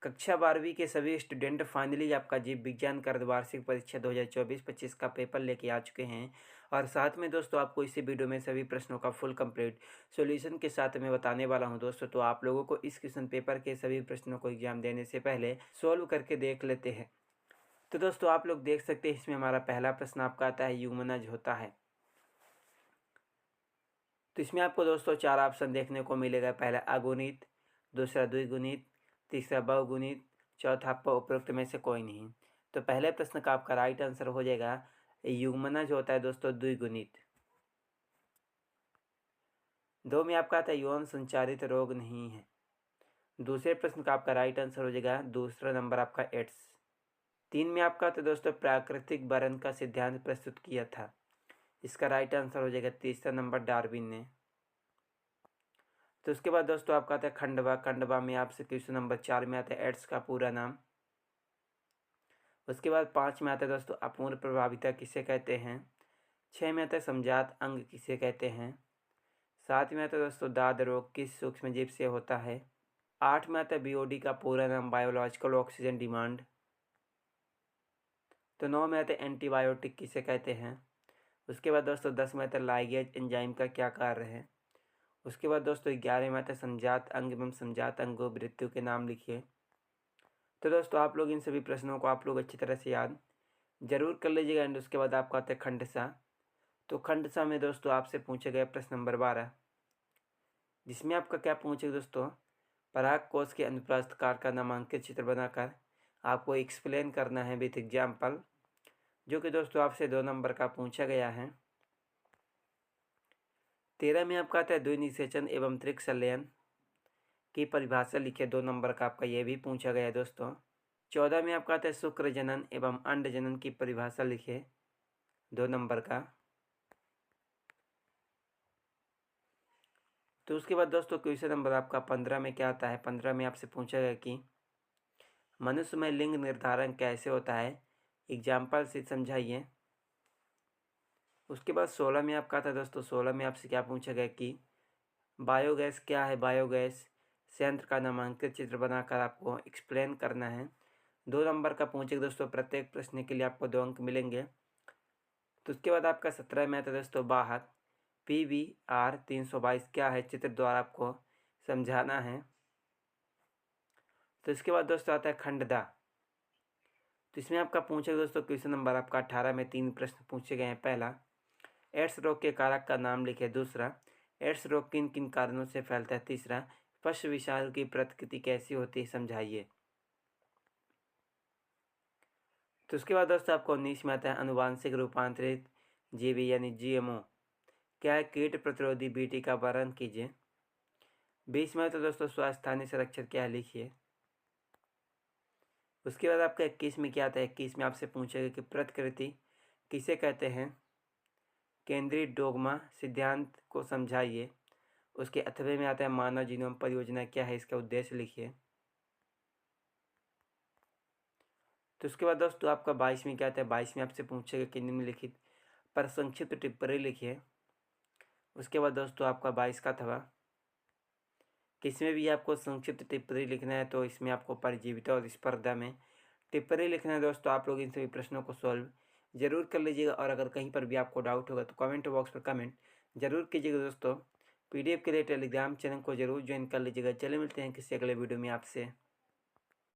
कक्षा 12वीं के सभी स्टूडेंट फाइनली आपका जीव विज्ञान का अर्धवार्षिक परीक्षा 2024-25 का पेपर लेके आ चुके हैं। और साथ में दोस्तों आपको इसी वीडियो में सभी प्रश्नों का फुल कंप्लीट सॉल्यूशन के साथ मैं बताने वाला हूं दोस्तों। तो आप लोगों को इस क्वेश्चन पेपर के सभी प्रश्नों को एग्जाम देने से पहले सॉल्व करके देख लेते हैं। तो दोस्तों आप लोग देख सकते हैं, इसमें हमारा पहला प्रश्न आपका आता है युग्मनज होता है। तो इसमें आपको दोस्तों 4 ऑप्शन देखने को मिलेगा। पहला अगुणित, दूसरा द्विगुणित, तीसरा बहुगुणित, चौथा आपका उपरोक्त में से कोई नहीं। तो पहले प्रश्न का आपका राइट आंसर हो जाएगा युग्मनज होता है दोस्तों द्विगुणित। 2 में आपका आता है यौन संचारित रोग नहीं है। दूसरे प्रश्न का आपका राइट आंसर हो जाएगा दूसरा नंबर आपका एड्स। 3 में आपका आता है दोस्तों प्राकृतिक वर्ण का सिद्धांत प्रस्तुत किया था। इसका राइट आंसर हो जाएगा तीसरा नंबर डार्विन ने। तो उसके बाद दोस्तों आपका आता है खंडवा। खंडवा में आपसे क्वेश्चन नंबर 4 में आता है एड्स का पूरा नाम। उसके बाद 5 में आता है दोस्तों अपूर्ण प्रभाविता किसे कहते हैं। 6 में आता है समजात अंग किसे कहते हैं। 7 में आता है दोस्तों दाद रोग किस सूक्ष्मजीव से होता है। 8 में आता है बीओडी का पूरा नाम बायोलॉजिकल ऑक्सीजन डिमांड। तो 9 में आता है एंटीबायोटिक किसे कहते हैं। उसके बाद दोस्तों 10 में आता है लाइगेज एंजाइम का क्या कार्य है। उसके बाद दोस्तों 11 में आता है संजात अंग एवं संजात अंगों मृत्यु के नाम लिखिए। तो दोस्तों आप लोग इन सभी प्रश्नों को आप लोग अच्छी तरह से याद जरूर कर लीजिएगा। एंड उसके बाद आपका आता है खंडसा। तो खंडसा में दोस्तों आपसे पूछे गए प्रश्न नंबर 12, जिसमें आपका क्या पूछे दोस्तों पराग कोश के अनुप्रस्थ कार का नामांकित चित्र बनाकर आपको एक्सप्लेन करना है विथ एग्जाम्पल, जो कि दोस्तों आपसे 2 नंबर का पूछा गया है। 13 में आपका आता है द्विनिषेचन एवं त्रिक संलयन की परिभाषा लिखिए। 2 नंबर का आपका ये भी पूछा गया है दोस्तों। 14 में आपका आता है शुक्र जनन एवं अंड जनन की परिभाषा लिखिए। 2 नंबर का। तो उसके बाद दोस्तों क्वेश्चन नंबर आपका 15 में क्या आता है। 15 में आपसे पूछा गया कि मनुष्य में लिंग निर्धारण कैसे होता है, एग्जाम्पल से समझाइए। उसके बाद 16 में आपका था दोस्तों। 16 में आपसे क्या पूछा गया कि बायोगैस क्या है। बायोगैस संयंत्र का नामांकित चित्र बनाकर आपको एक्सप्लेन करना है। 2 नंबर का पूछे दोस्तों। प्रत्येक प्रश्न के लिए आपको 2 अंक मिलेंगे। तो उसके बाद आपका 17 में आता है दोस्तों बाहर PVR 322 क्या है, चित्र द्वारा आपको समझाना है। तो इसके बाद दोस्तों आता है खंडदा। तो इसमें आपका पूछे दोस्तों क्वेश्चन नंबर आपका 18 में 3 प्रश्न पूछे गए हैं। पहला एड्स रोग के कारक का नाम लिखे। दूसरा एड्स रोग किन किन कारणों से फैलता है। तीसरा पशु विषाणु की प्रकृति कैसी होती है, समझाइए। तो उसके बाद दोस्तों आपको 19 में आता है अनुवांशिक रूपांतरित जीवी यानी GMO क्या है, कीट प्रतिरोधी बीटी का वर्णन कीजिए। 20 में आता है दोस्तों स्वास्थ्य संरक्षण क्या है, लिखिए। उसके बाद आपका 21 में क्या आता है। 21 में आपसे पूछेगा कि प्रकृति किसे कहते हैं, केंद्रीय डोगमा सिद्धांत को समझाइए। उसके 18वें में आता है मानव जीनोम परियोजना क्या है, इसका उद्देश्य लिखिए। तो उसके बाद दोस्तों आपका 22 में क्या आता है। 22 में आपसे पूछेगा कि निम्नलिखित पर संक्षिप्त टिप्पणी लिखिए। उसके बाद दोस्तों आपका 22 का था किसमें भी आपको संक्षिप्त टिप्पणी लिखना है, तो इसमें आपको परजीविता और स्पर्धा में टिप्पणी लिखना है। दोस्तों आप लोग इन सभी प्रश्नों को सॉल्व जरूर कर लीजिएगा। और अगर कहीं पर भी आपको डाउट होगा तो कमेंट बॉक्स पर कमेंट जरूर कीजिएगा। दोस्तों PDF के लिए टेलीग्राम चैनल को जरूर ज्वाइन कर लीजिएगा। चलिए मिलते हैं किसी अगले वीडियो में आपसे।